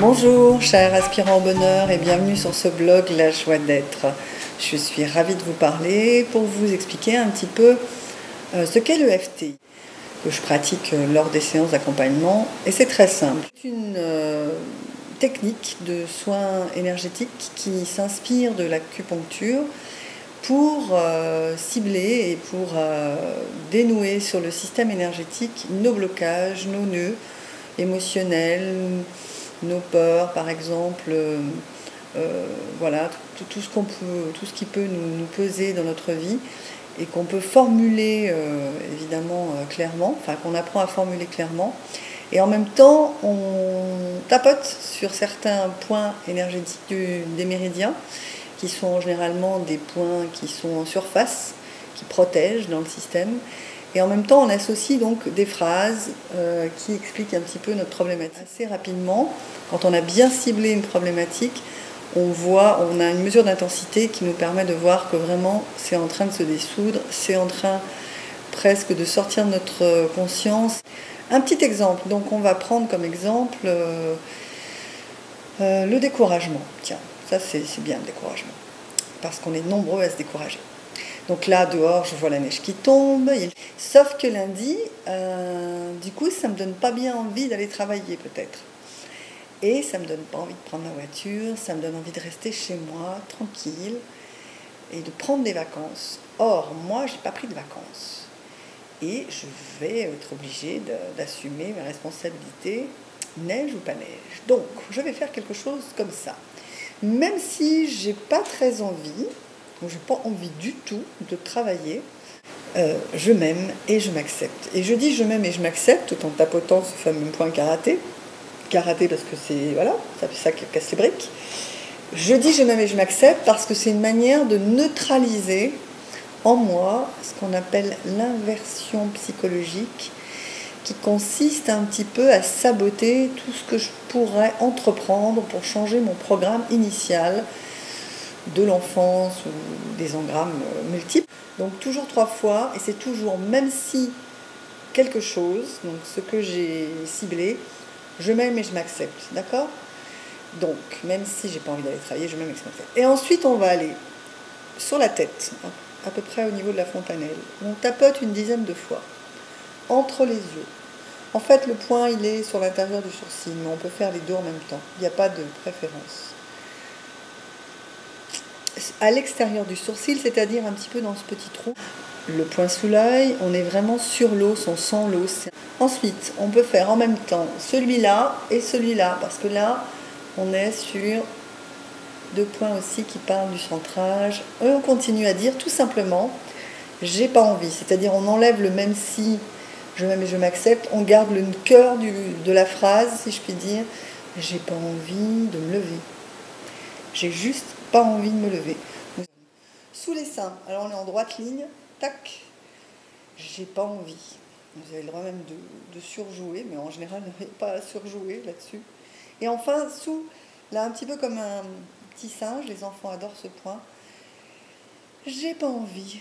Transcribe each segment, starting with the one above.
Bonjour chers aspirants au bonheur et bienvenue sur ce blog La Joie d'être. Je suis ravie de vous parler pour vous expliquer un petit peu ce qu'est l'EFT que je pratique lors des séances d'accompagnement et c'est très simple. C'est une technique de soins énergétiques qui s'inspire de l'acupuncture pour cibler et pour dénouer sur le système énergétique nos blocages, nos nœuds émotionnels, nos peurs par exemple, voilà, tout ce qui peut nous peser dans notre vie et qu'on peut formuler évidemment clairement, enfin qu'on apprend à formuler clairement. Et en même temps, on tapote sur certains points énergétiques des méridiens, qui sont généralement des points qui sont en surface, qui protègent dans le système. Et en même temps, on associe donc des phrases qui expliquent un petit peu notre problématique. Assez rapidement, quand on a bien ciblé une problématique, on a une mesure d'intensité qui nous permet de voir que vraiment c'est en train de se dissoudre, c'est en train presque de sortir de notre conscience. Un petit exemple, donc on va prendre comme exemple le découragement. Tiens, ça c'est bien le découragement, parce qu'on est nombreux à se décourager. Donc là, dehors, je vois la neige qui tombe. Sauf que lundi, du coup, ça ne me donne pas bien envie d'aller travailler peut-être. Et ça ne me donne pas envie de prendre ma voiture, ça me donne envie de rester chez moi, tranquille, et de prendre des vacances. Or, moi, je n'ai pas pris de vacances. Et je vais être obligée d'assumer mes responsabilités, neige ou pas neige. Donc, je vais faire quelque chose comme ça. Même si je n'ai pas très envie, je n'ai pas envie du tout de travailler, je m'aime et je m'accepte. Et je dis je m'aime et je m'accepte tout en tapotant ce fameux point karaté. Karaté parce que c'est, voilà, ça fait ça qui casse les briques. Je dis je m'aime et je m'accepte parce que c'est une manière de neutraliser en moi ce qu'on appelle l'inversion psychologique, qui consiste un petit peu à saboter tout ce que je pourrais entreprendre pour changer mon programme initial de l'enfance ou des engrammes multiples. Donc toujours 3 fois, et c'est toujours, même si quelque chose, donc ce que j'ai ciblé, je m'aime et je m'accepte, d'accord? Donc, même si j'ai pas envie d'aller travailler, je m'aime et je m'accepte. Et ensuite, on va aller sur la tête, à peu près au niveau de la fontanelle. On tapote une dizaine de fois, entre les yeux. En fait, le point, il est sur l'intérieur du sourcil, mais on peut faire les deux en même temps. Il n'y a pas de préférence. À l'extérieur du sourcil, c'est-à-dire un petit peu dans ce petit trou. Le point sous l'œil, on est vraiment sur l'os, on sent l'os. Ensuite, on peut faire en même temps celui-là et celui-là, parce que là, on est sur 2 points aussi qui parlent du centrage. Et on continue à dire tout simplement, j'ai pas envie, c'est-à-dire on enlève le même si, je m'aime et je m'accepte, on garde le cœur de la phrase, si je puis dire, j'ai pas envie de me lever. J'ai juste pas envie de me lever. Sous les seins, alors on est en droite ligne, tac, j'ai pas envie. Vous avez le droit même de surjouer, mais en général, il n'y a pas à surjouer là-dessus. Et enfin, sous, là, un petit peu comme un petit singe, les enfants adorent ce point, j'ai pas envie.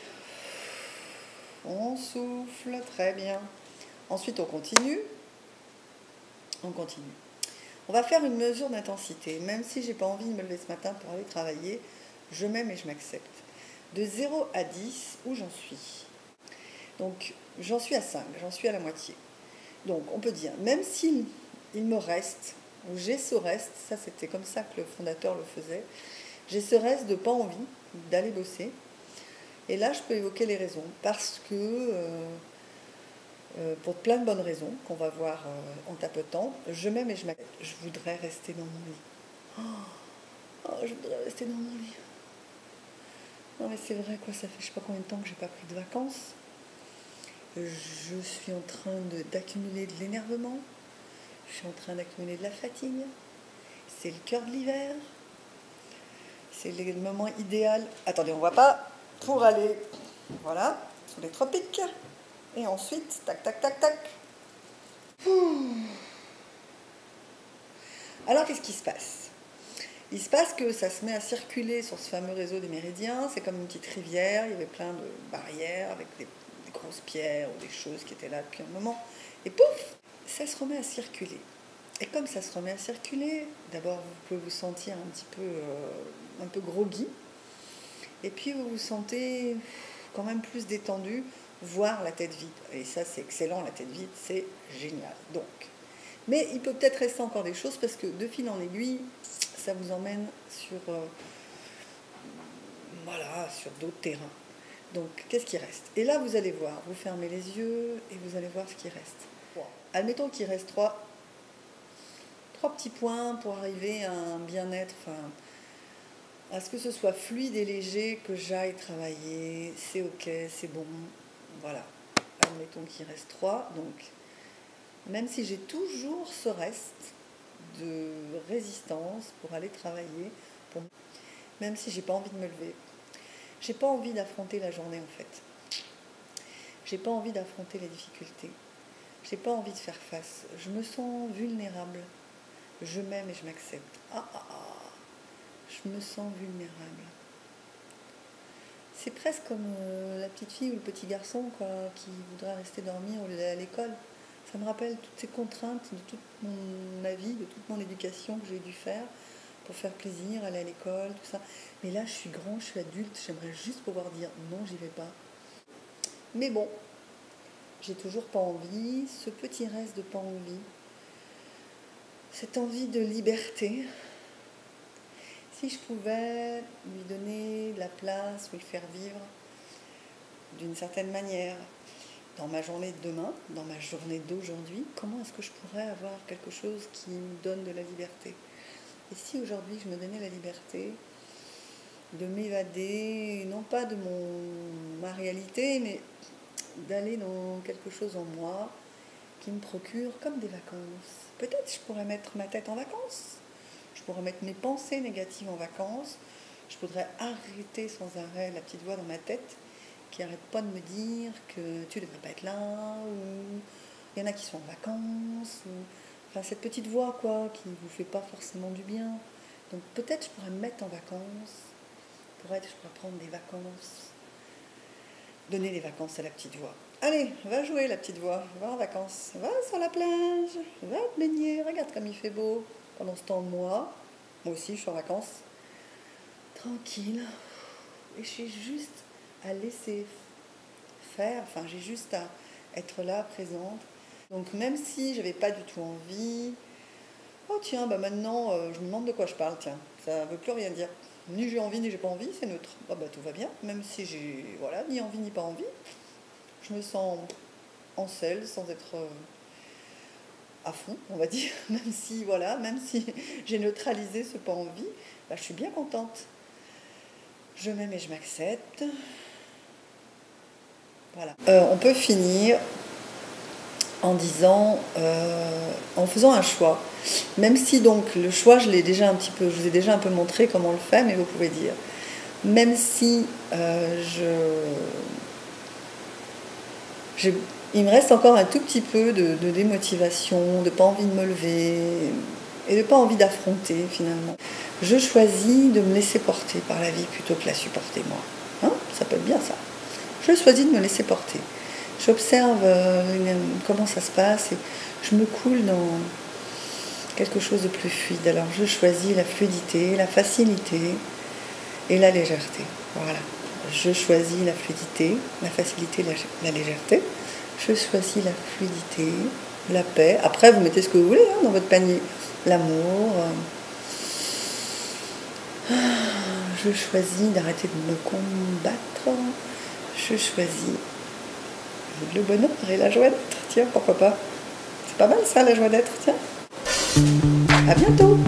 On souffle, très bien. Ensuite, on continue. On continue. On va faire une mesure d'intensité. Même si j'ai pas envie de me lever ce matin pour aller travailler, je m'aime et je m'accepte. De 0 à 10, où j'en suis? Donc, j'en suis à 5, j'en suis à la moitié. Donc, on peut dire, même s'il me reste, ou j'ai ce reste, ça c'était comme ça que le fondateur le faisait, j'ai ce reste de pas envie d'aller bosser. Et là, je peux évoquer les raisons. Parce que, pour plein de bonnes raisons, qu'on va voir en tapotant, je m'aime et je m'accepte. Je voudrais rester dans mon lit. Oh, je voudrais rester dans mon lit. Non mais c'est vrai, quoi, ça fait je sais pas combien de temps que j'ai pas pris de vacances. Je suis en train d'accumuler de l'énervement. Je suis en train d'accumuler de la fatigue. C'est le cœur de l'hiver. C'est le moment idéal. Attendez, on voit pas. Pour aller, voilà, sous les tropiques. Et ensuite, tac, tac, tac, tac. Alors, qu'est-ce qui se passe? Il se passe que ça se met à circuler sur ce fameux réseau des méridiens. C'est comme une petite rivière. Il y avait plein de barrières avec des grosses pierres ou des choses qui étaient là depuis un moment. Et pouf, ça se remet à circuler. Et comme ça se remet à circuler, d'abord vous pouvez vous sentir un peu groggy, et puis vous vous sentez quand même plus détendu, voire la tête vide. Et ça c'est excellent, la tête vide, c'est génial. Donc, mais il peut peut-être rester encore des choses parce que de fil en aiguille, ça vous emmène sur, voilà, sur d'autres terrains. Donc, qu'est-ce qui reste? Et là, vous allez voir, vous fermez les yeux et vous allez voir ce qui reste. Admettons qu'il reste trois petits points pour arriver à un bien-être, enfin, à ce que ce soit fluide et léger, que j'aille travailler, c'est ok, c'est bon, voilà. Admettons qu'il reste 3, donc même si j'ai toujours ce reste de résistance pour aller travailler, même si j'ai pas envie de me lever, j'ai pas envie d'affronter la journée en fait, j'ai pas envie d'affronter les difficultés, j'ai pas envie de faire face, je me sens vulnérable, je m'aime et je m'accepte, je me sens vulnérable. C'est presque comme la petite fille ou le petit garçon quoi, qui voudrait rester dormir au lieu d'aller à l'école. Ça me rappelle toutes ces contraintes de toute ma vie, de toute mon éducation que j'ai dû faire pour faire plaisir, aller à l'école, tout ça. Mais là, je suis grand, je suis adulte, j'aimerais juste pouvoir dire non, j'y vais pas. Mais bon, j'ai toujours pas envie, ce petit reste de pas envie, cette envie de liberté. Si je pouvais lui donner de la place ou le faire vivre d'une certaine manière, dans ma journée de demain, dans ma journée d'aujourd'hui, comment est-ce que je pourrais avoir quelque chose qui me donne de la liberté? Et si aujourd'hui je me donnais la liberté de m'évader, non pas de ma réalité, mais d'aller dans quelque chose en moi qui me procure comme des vacances. Peut-être je pourrais mettre ma tête en vacances, je pourrais mettre mes pensées négatives en vacances, je pourrais arrêter sans arrêt la petite voix dans ma tête qui n'arrête pas de me dire que tu ne devrais pas être là, ou il y en a qui sont en vacances, ou enfin cette petite voix quoi, qui ne vous fait pas forcément du bien. Donc peut-être je pourrais me mettre en vacances, je pourrais prendre des vacances, donner des vacances à la petite voix. Allez, va jouer la petite voix, va en vacances, va sur la plage, va te baigner, regarde comme il fait beau. Pendant ce temps, moi aussi je suis en vacances, tranquille, et je suis juste à laisser faire, enfin j'ai juste à être là, présente. Donc même si j'avais pas du tout envie, oh tiens, bah maintenant je me demande de quoi je parle, tiens, ça veut plus rien dire. Ni j'ai envie ni j'ai pas envie, c'est neutre. Oh bah tout va bien, même si j'ai voilà, ni envie ni pas envie. Je me sens en selle sans être à fond, on va dire, même si voilà, même si j'ai neutralisé ce pas envie, bah, je suis bien contente. Je m'aime et je m'accepte. Voilà. On peut finir en disant, en faisant un choix. Même si donc le choix, je vous ai déjà un peu montré comment on le fait, mais vous pouvez dire, même si il me reste encore un tout petit peu de démotivation, de pas envie de me lever et de pas envie d'affronter finalement. Je choisis de me laisser porter par la vie plutôt que la supporter moi. Hein, ça peut être bien ça. Je choisis de me laisser porter. J'observe comment ça se passe et je me coule dans quelque chose de plus fluide. Alors je choisis la fluidité, la facilité et la légèreté. Voilà. Je choisis la fluidité, la facilité, la légèreté. Je choisis la fluidité, la paix. Après, vous mettez ce que vous voulez dans votre panier. L'amour. Je choisis d'arrêter de me combattre. Je choisis le bonheur et la joie d'être. Tiens, pourquoi pas? C'est pas mal ça, la joie d'être, tiens. À bientôt.